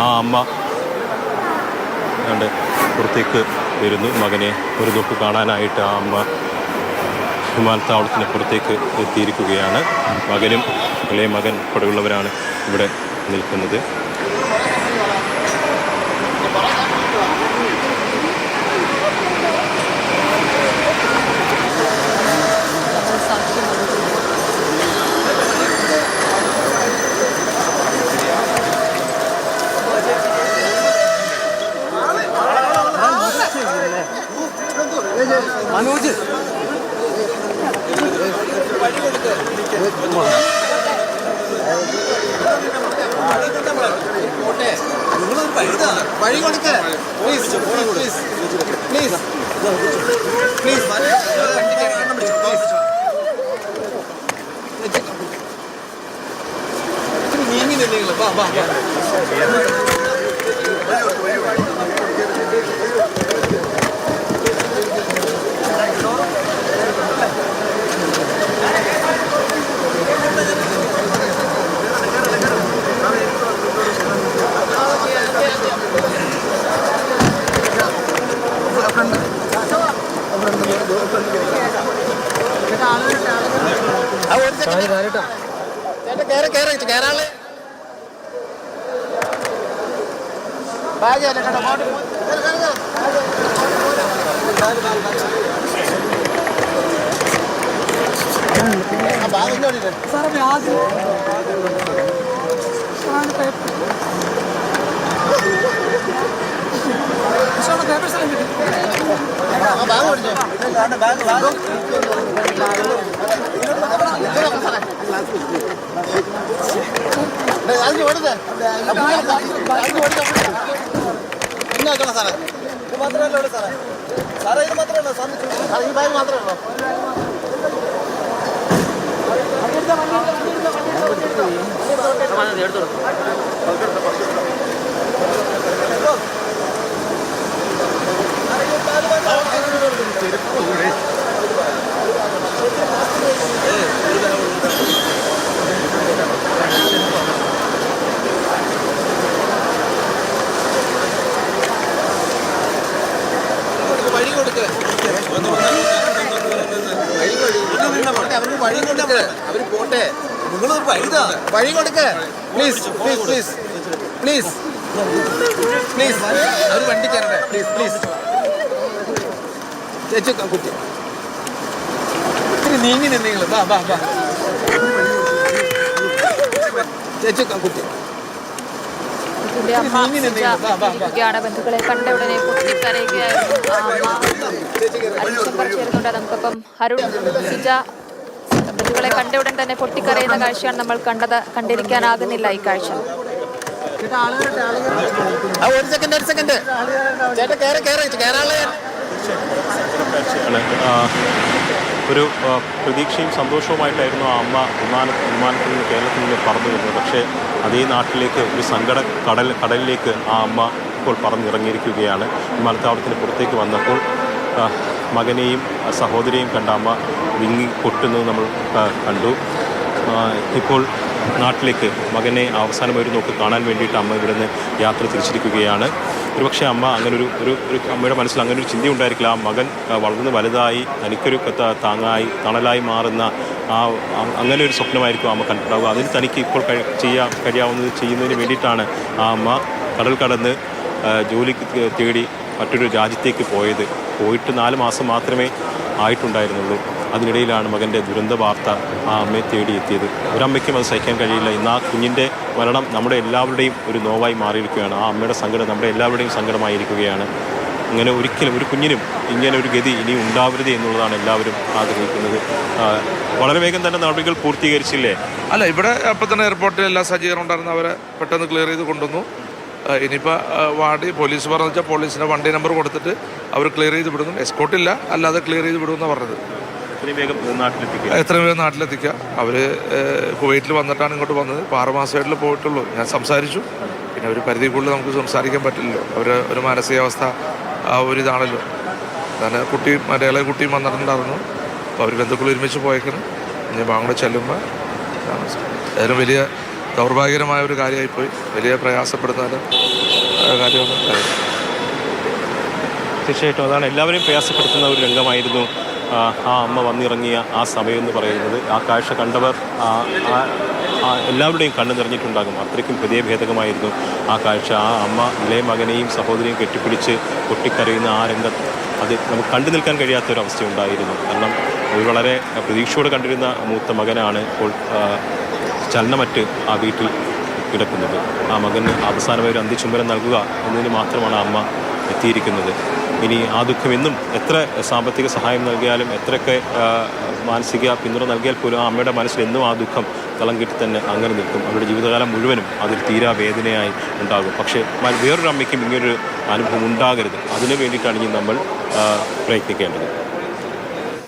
ആ അമ്മ കണ്ട് പുറത്തേക്ക് വരുന്നു. മകനെ ഒരു നോക്ക് കാണാനായിട്ട് ആ അമ്മ വിമാനത്താവളത്തിന് പുറത്തേക്ക് എത്തിയിരിക്കുകയാണ്. മകനും ഇളയ മകൻ ഉൾപ്പെടെയുള്ളവരാണ് ഇവിടെ നിൽക്കുന്നത്. മനോജ് വഴി കൊടുക്ക് പ്ലീസ് പ്ലീസ് പ്ലീസ് പ്ലീസ് നീങ്ങി നിങ്ങൾ വാ വാ കേറാള് ബാഗ് സാറേ ആദ്യം പേപ്പേഴ്സ് എല്ലാം കിട്ടി. ബാഗ് ഓടിച്ചോ അതിന് ഓടുന്നത് പിന്നെ വെച്ചോളാം സാറേ. ഇത് മാത്രമല്ല ഇവിടെ സാറേ. സാറേ ഇത് മാത്രമല്ലോ സാർ ഈ ബാഗ് മാത്രമേ ഉള്ളൂ. വഴി കൊടുക്ക് അവർക്ക് വഴി കൊടുക്ക് അവർ പോട്ടെ. നിങ്ങൾ വഴി കൊടുക്ക് please please please please please അവർ വണ്ടി കയറട്ടെ പ്ലീസ് പ്ലീസ്. ചേച്ചി കുട്ടി ഇത്തിരി നീങ്ങി നിങ്ങൾ വാ വാ വാ ചേച്ചി കുട്ടി ബന്ധുക്കളെ കണ്ട ഉടനെ പൊട്ടിക്കരയുകയായിരുന്നു ആ അമ്മ. അരുൺശങ്കർ ചേരുന്നുണ്ട് നമുക്കൊപ്പം. അരുൺ, സിജ ബന്ധുക്കളെ കണ്ട ഉടൻ തന്നെ പൊട്ടിക്കരയുന്ന കാഴ്ചയാണ് നമ്മൾ കണ്ടിരിക്കാനാകുന്നില്ല ഈ കാഴ്ച. ഒരു സെക്കൻഡ് ചേട്ടാ കേറാളെ ഒരു പ്രതീക്ഷയും സന്തോഷവുമായിട്ടായിരുന്നു ആ അമ്മ വിമാനത്തിൽ നിന്ന് കേരളത്തിൽ നിന്ന് പറന്നു വരുന്നത്. പക്ഷേ അതേ നാട്ടിലേക്ക് ഒരു സങ്കട കടലിലേക്ക് ആ അമ്മ ഇപ്പോൾ പറന്നിറങ്ങിയിരിക്കുകയാണ്. വിമാനത്താവളത്തിന് പുറത്തേക്ക് വന്നപ്പോൾ മകനെയും സഹോദരിയെയും കണ്ട അമ്മ വിങ്ങി പൊട്ടുന്നത് നമ്മൾ കണ്ടു. ഇപ്പോൾ നാട്ടിലേക്ക് മകനെ അവസാനം ഒരു നോക്ക് കാണാൻ വേണ്ടിയിട്ട് അമ്മ ഇവിടെ നിന്ന് യാത്ര തിരിച്ചിരിക്കുകയാണ്. ഒരുപക്ഷെ അമ്മ അങ്ങനെ ഒരു അമ്മയുടെ മനസ്സിൽ അങ്ങനെ ഒരു ചിന്ത ഉണ്ടായിരിക്കില്ല. ആ മകൻ വളർന്ന് വലുതായി തനിക്കൊരു തണലായി മാറുന്ന അങ്ങനെ ഒരു സ്വപ്നമായിരിക്കും അമ്മ കണ്ടിട്ടുണ്ടാവുക. അതിന് തനിക്ക് ഇപ്പോൾ കഴിയാവുന്നത് ചെയ്യുന്നതിന് വേണ്ടിയിട്ടാണ് ആ അമ്മ കടൽ കടന്ന് ജോലിക്ക് തേടി മറ്റൊരു രാജ്യത്തേക്ക് പോയിട്ട് 4 മാസം മാത്രമേ ആയിട്ടുണ്ടായിരുന്നുള്ളൂ. അതിനിടയിലാണ് മകൻ്റെ ദുരന്ത വാർത്ത ആ അമ്മയെ തേടിയെത്തിയത്. ഒരമ്മയ്ക്കും അത് സഹിക്കാൻ കഴിയില്ല. ഇന്ന് ആ കുഞ്ഞിൻ്റെ മരണം നമ്മുടെ എല്ലാവരുടെയും ഒരു നോവായി മാറിയിരിക്കുകയാണ്. ആ അമ്മയുടെ സങ്കടം നമ്മുടെ എല്ലാവരുടെയും സങ്കടമായിരിക്കുകയാണ്. അങ്ങനെ ഒരിക്കലും ഒരു കുഞ്ഞിനും ഇങ്ങനെ ഒരു ഗതി ഇനി ഉണ്ടാവരുത് എന്നുള്ളതാണ് എല്ലാവരും ആഗ്രഹിക്കുന്നത്. വളരെ വേഗം തന്നെ നടപടികൾ പൂർത്തീകരിച്ചില്ലേ? അല്ല, ഇവിടെ അപ്പം തന്നെ എയർപോർട്ടിൽ എല്ലാ സജ്ജീകരണം ഉണ്ടായിരുന്ന അവരെ പെട്ടെന്ന് ക്ലിയർ ചെയ്ത് കൊണ്ടുവന്നു. ഇനിയിപ്പോൾ വാർഡ് പോലീസ് പറഞ്ഞു വെച്ചാൽ പോലീസിൻ്റെ വണ്ടി നമ്പർ കൊടുത്തിട്ട് അവർ ക്ലിയർ ചെയ്ത് വിടുന്നു. എസ്കോട്ടില്ല, അല്ലാതെ ക്ലിയർ ചെയ്ത് വിടുമെന്നാണ് പറഞ്ഞത്. എത്രയും വേഗം നാട്ടിലെത്തിക്കുക. അവർ കുവൈറ്റിൽ വന്നിട്ടാണ് ഇങ്ങോട്ട് വന്നത്. 6 മാസമായിട്ടുള്ള പോയിട്ടുള്ളൂ. ഞാൻ സംസാരിച്ചു. പിന്നെ ഒരു പരിധി കൂടുതൽ നമുക്ക് സംസാരിക്കാൻ പറ്റില്ലല്ലോ. ഒരു മാനസികാവസ്ഥ ആ ഒരു ഇതാണല്ലോ. ഞാൻ മലയാള കുട്ടിയും വന്നിട്ടുണ്ടായിരുന്നു. അപ്പോൾ അവർ ബന്ധുക്കൾ ഒരുമിച്ച് പോയേക്കണം. ഇനി അങ്ങോട്ട് ചെല്ലുമ്പോൾ ഏതായാലും വലിയ ദൗർഭാഗ്യകരമായ ഒരു കാര്യമായിപ്പോയി. വലിയ പ്രയാസപ്പെടുന്ന കാര്യമാണ് ഉണ്ടായത്. തീർച്ചയായിട്ടും അതാണ് എല്ലാവരെയും പ്രയാസപ്പെടുത്തുന്ന ഒരു രംഗമായിരുന്നു ആ അമ്മ വന്നിറങ്ങിയ ആ സമയം എന്ന് പറയുന്നത്. ആ കാഴ്ച കണ്ടവർ എല്ലാവരുടെയും കണ്ണു നിറഞ്ഞിട്ടുണ്ടാകും. അത്രയ്ക്കും ഹൃദയഭേദകമായിരുന്നു ആ കാഴ്ച. ആ അമ്മ ഇളയ മകനെയും സഹോദരിയും കെട്ടിപ്പിടിച്ച് പൊട്ടിക്കരയുന്ന ആ രംഗം അത് നമുക്ക് കണ്ടു നിൽക്കാൻ കഴിയാത്തൊരവസ്ഥ ഉണ്ടായിരുന്നു. കാരണം ഒരു വളരെ പ്രതീക്ഷയോടെ കണ്ടിരുന്ന മൂത്ത മകനാണ് ഇപ്പോൾ ചലനമറ്റ് ആ വീട്ടിൽ കിടക്കുന്നത്. ആ മകന് അവസാനമായി ഒരു അന്ത്യചുംബനം നൽകുക എന്നതിന് മാത്രമാണ് അമ്മ എത്തിയിരിക്കുന്നത്. ഇനി ആ ദുഃഖം എന്നും എത്ര സാമ്പത്തിക സഹായം നൽകിയാലും എത്രയൊക്കെ മാനസിക പിന്തുണ നൽകിയാൽ പോലും ആ അമ്മയുടെ മനസ്സിൽ എന്നും ആ ദുഃഖം തളം കെട്ടി തന്നെ അങ്ങനെ നിൽക്കും. അവരുടെ ജീവിതകാലം മുഴുവനും അതിൽ തീരാ വേദനയായി ഉണ്ടാകും. പക്ഷേ വേറൊരു അമ്മയ്ക്കും ഇങ്ങനൊരു അനുഭവം ഉണ്ടാകരുത്. അതിനു വേണ്ടിയിട്ടാണ് ഇനി നമ്മൾ പ്രയത്നിക്കേണ്ടത്.